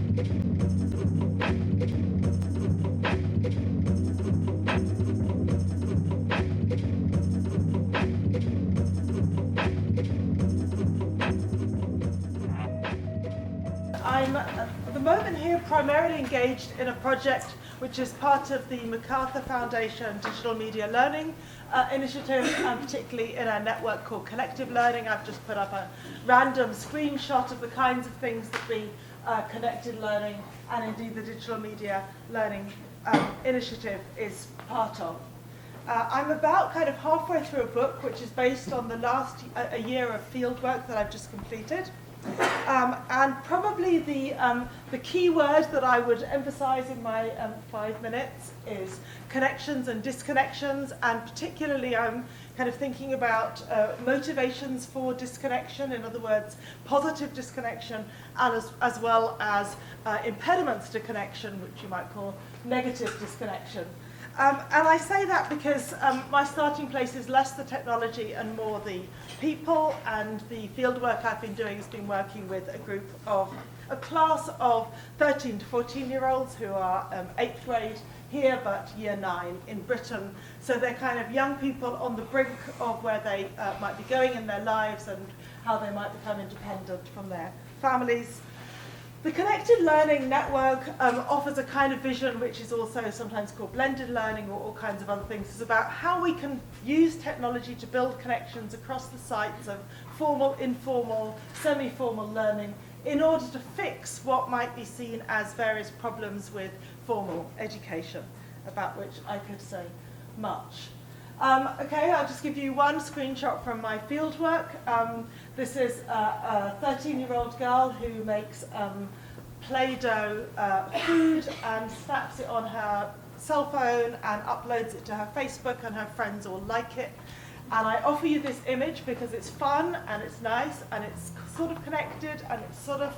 I'm at the moment here primarily engaged in a project which is part of the MacArthur Foundation Digital Media Learning initiative, and particularly in our network called Connected Learning. I've just put up a random screenshot of the kinds of things that the Connected Learning and indeed the Digital Media Learning initiative is part of. I'm about kind of halfway through a book which is based on the last a year of field work that I've just completed. And probably the key word that I would emphasize in my 5 minutes is connections and disconnections, and particularly I'm kind of thinking about motivations for disconnection, in other words, positive disconnection, and as well as impediments to connection, which you might call negative disconnection. And I say that because my starting place is less the technology and more the people, and the field work I've been doing has been working with a class of 13 to 14-year-olds who are 8th grade here, but year 9 in Britain. So they're kind of young people on the brink of where they might be going in their lives and how they might become independent from their families. The Connected Learning Network offers a kind of vision which is also sometimes called blended learning or all kinds of other things. It's about how we can use technology to build connections across the sites of formal, informal, semi-formal learning in order to fix what might be seen as various problems with formal education, about which I could say much. Okay, I'll just give you one screenshot from my fieldwork. This is a 13-year-old girl who makes Play-Doh food and snaps it on her cell phone and uploads it to her Facebook, and her friends all like it. And I offer you this image because it's fun and it's nice and it's sort of connected and it's sort of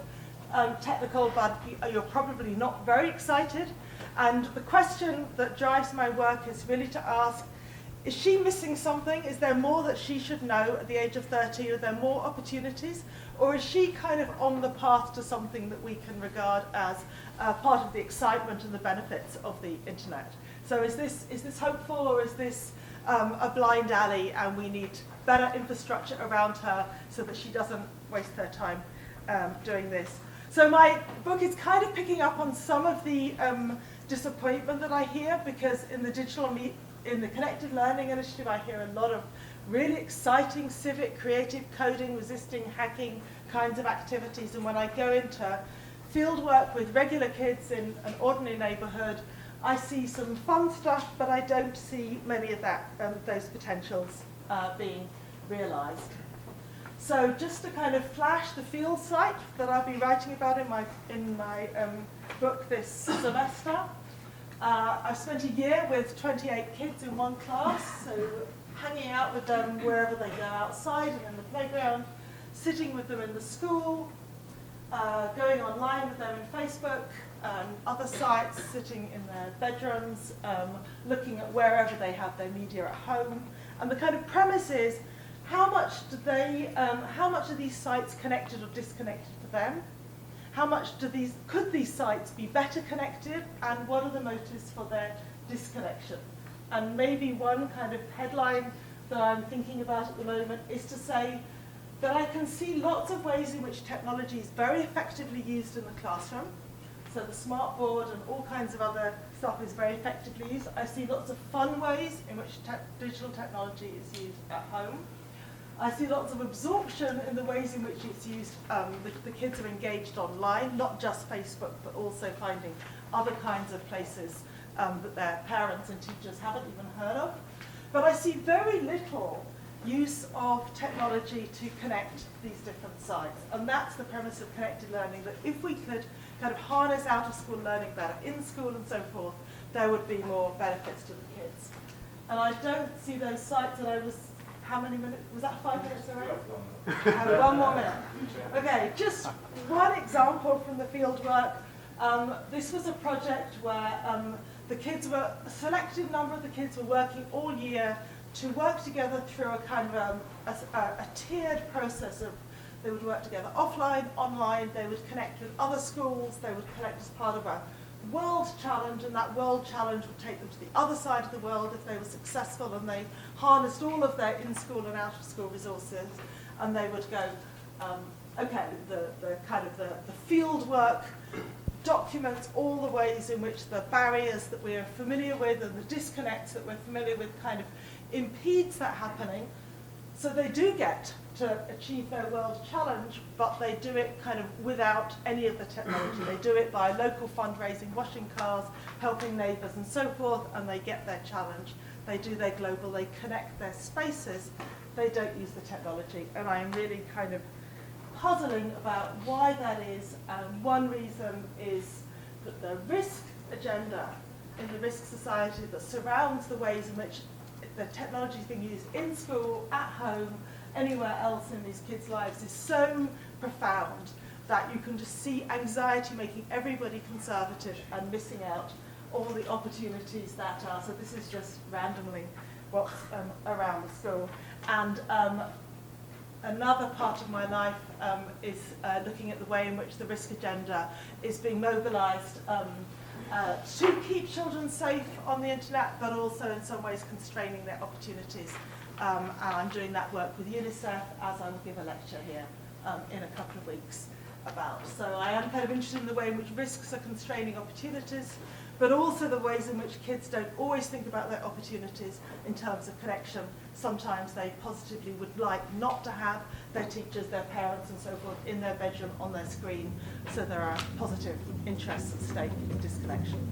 technical, but you're probably not very excited. And the question that drives my work is really to ask, is she missing something? Is there more that she should know at the age of 30? Are there more opportunities? Or is she kind of on the path to something that we can regard as part of the excitement and the benefits of the internet? So is this hopeful, or is this a blind alley and we need better infrastructure around her so that she doesn't waste her time doing this? So my book is kind of picking up on some of the disappointment that I hear, because in the Connected Learning Initiative, I hear a lot of really exciting civic, creative, coding, resisting, hacking kinds of activities. And when I go into field work with regular kids in an ordinary neighborhood, I see some fun stuff, but I don't see many of those potentials being realized. So just to kind of flash the field site that I'll be writing about in my book this semester. I've spent a year with 28 kids in one class, so hanging out with them wherever they go, outside and in the playground, sitting with them in the school, going online with them in Facebook, other sites, sitting in their bedrooms, looking at wherever they have their media at home. And the kind of premise is, how much are these sites connected or disconnected for them? How much could these sites be better connected, and what are the motives for their disconnection? And maybe one kind of headline that I'm thinking about at the moment is to say that I can see lots of ways in which technology is very effectively used in the classroom. So the smart board and all kinds of other stuff is very effectively used. I see lots of fun ways in which digital technology is used at home. I see lots of absorption in the ways in which it's used. The kids are engaged online, not just Facebook, but also finding other kinds of places that their parents and teachers haven't even heard of. But I see very little use of technology to connect these different sites. And that's the premise of connected learning, that if we could kind of harness out-of-school learning better in school and so forth, there would be more benefits to the kids. And I don't see those sites that I was. How many minutes? Was that 5 minutes already? One more minute. Okay, just one example from the field work. This was a project where a selected number of the kids were working all year to work together through a kind of a tiered process of They would work together offline, online, they would connect with other schools, they would connect as part of a world challenge, and that world challenge would take them to the other side of the world if they were successful and they harnessed all of their in-school and out-of-school resources, and they would go, okay, the field work documents all the ways in which the barriers that we're familiar with and the disconnects that we're familiar with kind of impedes that happening. So they do get to achieve their world challenge, but they do it kind of without any of the technology. They do it by local fundraising, washing cars, helping neighbours and so forth, and they get their challenge. They do their global, they connect their spaces, they don't use the technology. And I'm really kind of puzzling about why that is, and one reason is that the risk agenda in the risk society that surrounds the ways in which the technology is being used in school, at home, anywhere else in these kids' lives is so profound that you can just see anxiety making everybody conservative and missing out all the opportunities that are. So this is just randomly what's around the school. And another part of my life is looking at the way in which the risk agenda is being mobilised to keep children safe on the internet, but also in some ways constraining their opportunities. And I'm doing that work with UNICEF as I'll give a lecture here in a couple of weeks about. So I am kind of interested in the way in which risks are constraining opportunities, but also the ways in which kids don't always think about their opportunities in terms of connection. Sometimes they positively would like not to have their teachers, their parents and so forth in their bedroom on their screen. So there are positive interests at stake in disconnection.